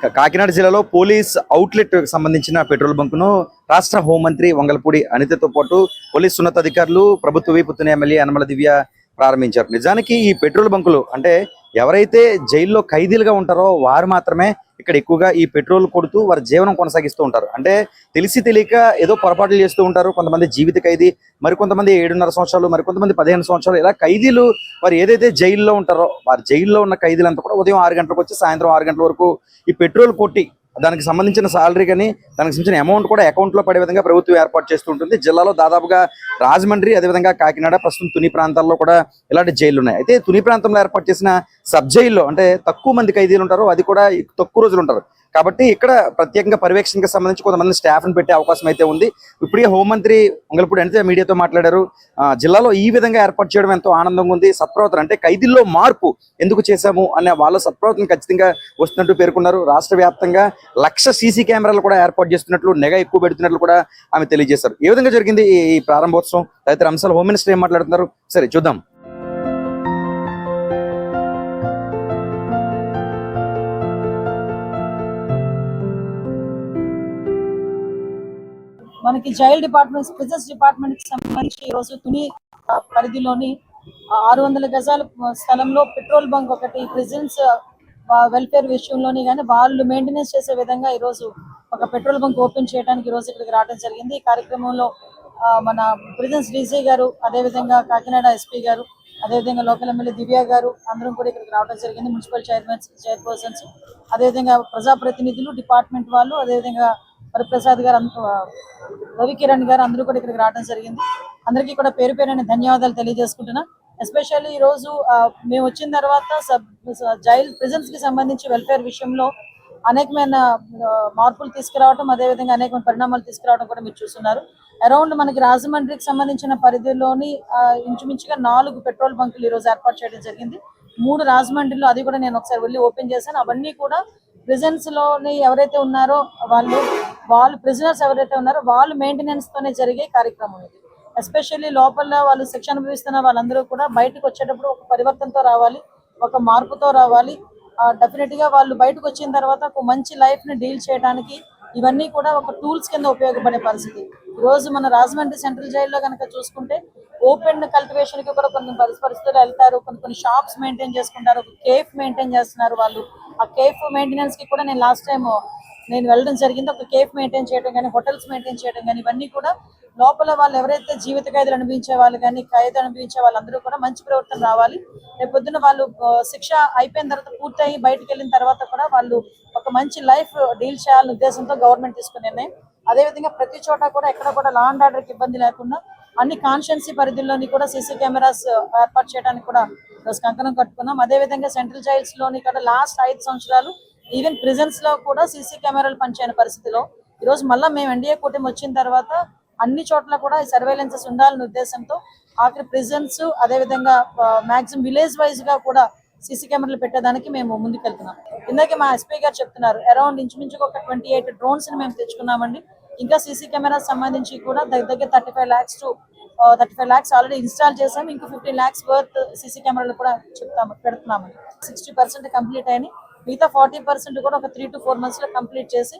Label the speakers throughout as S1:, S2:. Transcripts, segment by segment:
S1: కాకినాడ జిల్లాలో police outlet సంబంధించిన petrol బంకును రాష్ట్ర హోంమంత్రి వంగలపూడి అనితతో పాటు పోలీస్ ఉన్నతాధికారులు, ప్రభుత్వ విపుతున్న ఎమ్మెల్యే యనమల దివ్య ప్రారంభించారు. నిజానికి ఈ పెట్రోల్ బంకులు అంటే ఎవరైతే జైల్లో ఖైదీలుగా ఉంటారో వారు మాత్రమే ఇక్కడ ఎక్కువగా ఈ పెట్రోల్ కొడుతూ వారి జీవనం కొనసాగిస్తూ ఉంటారు. అంటే తెలిసి తెలియక ఏదో పొరపాట్లు చేస్తూ ఉంటారు. కొంతమంది జీవిత ఖైదీ, మరికొంతమంది 7.5 సంవత్సరాలు, మరికొంతమంది 15 సంవత్సరాలు, ఇలా ఖైదీలు వారు ఏదైతే జైల్లో ఉంటారో వారి జైల్లో ఉన్న ఖైదీలంతా కూడా ఉదయం 6 గంటలకు వచ్చి సాయంత్రం 6 గంటల వరకు ఈ పెట్రోల్ కొట్టి దానికి సంబంధించిన సాలరీ కానీ దానికి సంబంధించిన అమౌంట్ కూడా అకౌంట్లో పడే విధంగా ప్రభుత్వం ఏర్పాటు చేస్తూ ఉంటుంది. జిల్లాలో దాదాపుగా రాజమండ్రి, అదేవిధంగా కాకినాడ, ప్రస్తుతం తుని ప్రాంతాల్లో కూడా ఇలాంటి జైళ్లు ఉన్నాయి. అయితే తుని ప్రాంతంలో ఏర్పాటు చేసిన సబ్ జైల్లో అంటే తక్కువ మంది ఖైదీలు ఉంటారు, అది కూడా తక్కువ రోజులు ఉంటారు కాబట్టి ఇక్కడ ప్రత్యేకంగా పర్యవేక్షణకు సంబంధించి కొంతమంది స్టాఫ్ని పెట్టే అవకాశం అయితే ఉంది. ఇప్పుడే హోంమంత్రి వంగలపూడి అనిత మీడియాతో మాట్లాడారు. జిల్లాలో ఈ విధంగా ఏర్పాటు చేయడం ఎంతో ఆనందంగా ఉంది. సత్ప్రవర్తన అంటే ఖైదీల్లో మార్పు ఎందుకు చేశాము అనే వాళ్ళ సత్ప్రవర్తన ఖచ్చితంగా వస్తున్నట్టు పేర్కొన్నారు. రాష్ట్ర వ్యాప్తంగా 1,00,000 సీసీ కెమెరాలు కూడా ఏర్పాటు చేస్తున్నట్లు, నిఘా ఎక్కువ పెడుతున్నట్లు కూడా ఆమె తెలియజేశారు. ఏ విధంగా జరిగింది ఈ ప్రారంభోత్సవం, తదితర అంశాలు హోమ్ మినిస్టర్ ఏం మాట్లాడుతున్నారు సరే చూద్దాం.
S2: మనకి జైల్ డిపార్ట్మెంట్, ప్రిజన్స్ డిపార్ట్మెంట్ కి సంబంధించి ఈ రోజు తుని పరిధిలోని 600 గజాల స్థలంలో పెట్రోల్ బంక్ ఒకటి ప్రిజన్స్ వెల్ఫేర్ విషయంలోని కానీ వాళ్ళు మెయింటెనెన్స్ చేసే విధంగా ఈ రోజు ఒక పెట్రోల్ బంక్ ఓపెన్ చేయడానికి ఈ రోజు ఇక్కడికి రావడం జరిగింది. ఈ కార్యక్రమంలో మన ప్రిజన్స్ డీసీ గారు, అదేవిధంగా కాకినాడ ఎస్పీ గారు, అదేవిధంగా లోకల్ ఎమ్మెల్యే దివ్య గారు అందరం కూడా ఇక్కడికి రావడం జరిగింది. మున్సిపల్ చైర్పర్సన్స్, అదేవిధంగా ప్రజాప్రతినిధులు, డిపార్ట్మెంట్ వాళ్ళు, అదేవిధంగా హరిప్రసాద్ గారు, రవికిరణ్ గారు అందరూ కూడా ఇక్కడికి రావడం జరిగింది. అందరికీ కూడా పేరు పేరుని ధన్యవాదాలు తెలియజేసుకుంటున్నా. ఎస్పెషల్లీ ఈ రోజు మేము వచ్చిన తర్వాత జైల్ ప్రిజన్స్ కి సంబంధించి వెల్ఫేర్ విషయంలో అనేకమైన మార్పులు తీసుకురావడం, అదేవిధంగా అనేకమైన పరిణామాలు తీసుకురావడం కూడా మీరు చూస్తున్నారు. అరౌండ్ మనకి రాజమండ్రికి సంబంధించిన పరిధిలోని ఇంచుమించుగా 4 పెట్రోల్ బంకులు ఈ రోజు ఏర్పాటు చేయడం జరిగింది. 3 రాజమండ్రిలో, అది కూడా నేను ఒకసారి వెళ్ళి ఓపెన్ చేశాను. అవన్నీ కూడా ప్రిజన్స్ లోని ఎవరైతే ఉన్నారో వాళ్ళు ప్రిజనర్స్ ఎవరైతే ఉన్నారో వాళ్ళు మెయింటెనెన్స్ తోనే జరిగే కార్యక్రమం ఇది. ఎస్పెషల్లీ లోపల వాళ్ళు శిక్ష అనుభవిస్తున్న వాళ్ళందరూ కూడా బయటకు వచ్చేటప్పుడు ఒక పరివర్తనతో రావాలి, ఒక మార్పుతో రావాలి. డెఫినెట్ గా వాళ్ళు బయటకు వచ్చిన తర్వాత ఒక మంచి లైఫ్ ని డీల్ చేయడానికి ఇవన్నీ కూడా ఒక టూల్స్ కింద ఉపయోగపడే పరిస్థితి. ఈ రోజు మన రాజమండ్రి సెంట్రల్ జైల్లో కనుక చూసుకుంటే ఓపెన్ కల్టివేషన్ కి కూడా కొన్ని పరిస్థితులు వెళ్తారు, కొన్ని షాప్స్ మెయింటైన్ చేసుకుంటారు, ఒక కేఫ్ మెయింటైన్ చేస్తున్నారు వాళ్ళు. ఆ కేఫ్ మెయింటెనెన్స్ కి కూడా నేను లాస్ట్ టైం వెళ్ళడం జరిగింది. ఒక కేఫ్ మెయింటైన్ చేయడం కానీ, హోటల్స్ మెయింటైన్ చేయడం కానీ, ఇవన్నీ కూడా లోపల వాళ్ళు ఎవరైతే జీవిత ఖైదులు అనుభవించే వాళ్ళు కానీ, ఖైదు అనుభవించే వాళ్ళందరూ కూడా మంచి ప్రవర్తన రావాలి. రేపు పొద్దున వాళ్ళు శిక్ష అయిపోయిన తర్వాత పూర్తయి బయటకు వెళ్ళిన తర్వాత కూడా వాళ్ళు ఒక మంచి లైఫ్ డీల్ చేయాలనే ఉద్దేశంతో గవర్నమెంట్ తీసుకునే నిర్ణయం. అదేవిధంగా ప్రతి చోట కూడా ఎక్కడ కూడా లా అండ్ ఆర్డర్కి ఇబ్బంది లేకుండా అన్ని కాన్స్టిట్యున్సీ పరిధిలోని కూడా సీసీ కెమెరాస్ ఏర్పాటు చేయడానికి కూడా కంకణం కట్టుకున్నాం. అదేవిధంగా సెంట్రల్ జైల్స్ లోని కూడా లాస్ట్ 5 సంవత్సరాలు ఈవెన్ ప్రిజన్స్ లో కూడా సీసీ కెమెరాలు పనిచేయని పరిస్థితిలో ఈరోజు మళ్ళీ మేము ఎన్డీఏ కూటమి వచ్చిన తర్వాత అన్ని చోట్ల కూడా సర్వేలెన్సెస్ ఉండాలనే ఉద్దేశంతో ఆఖరి ప్రిజన్స్, అదేవిధంగా మాక్సిమం విలేజ్ వైజ్ గా కూడా సీసీ కెమెరాలు పెట్టేదానికి మేము ముందుకెళ్తున్నాం. ఇందాకే మా ఎస్పీ గారు చెప్తున్నారు, అరౌండ్ ఇంచుమించుగా ఒక 28 డ్రోన్స్ ని మేము తెచ్చుకున్నామండి. ఇంకా సీసీ కెమెరాస్ సంబంధించి కూడా దగ్గర 35 lakhs to 35 lakhs already install చేసాము. ఇంకా 15 lakhs వర్త్ సీసీ కెమెరాలు కూడా పెడుతున్నామని. 60% కంప్లీట్ అయినాయి. మిగతా 40% కూడా ఒక 3 to 4 months లో కంప్లీట్ చేసి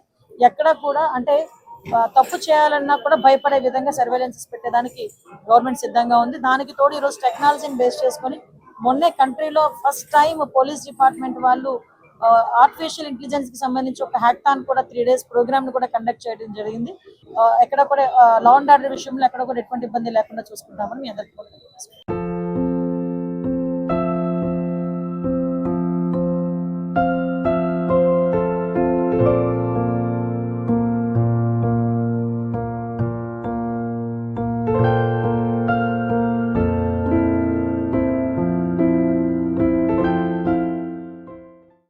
S2: ఎక్కడ కూడా అంటే తప్పు చేయాలన్నా కూడా భయపడే విధంగా సర్వేలెన్సెస్ పెట్టేదానికి గవర్నమెంట్ సిద్ధంగా ఉంది. దానికి తోడు ఈరోజు టెక్నాలజీని బేస్ చేసుకొని మొన్నే కంట్రీలో ఫస్ట్ టైం పోలీస్ డిపార్ట్మెంట్ వాళ్ళు ఆర్టిఫిషియల్ ఇంటెలిజెన్స్ కి సంబంధించి ఒక హ్యాక్థాన్ కూడా 3 days ప్రోగ్రామ్ ను కూడా కండక్ట్ చేయడం జరిగింది. ఎక్కడ కూడా లా అండ్ ఆర్డర్ విషయంలో ఎక్కడ కూడా ఎటువంటి ఇబ్బంది లేకుండా చూసుకుంటామని మీ అందరికీ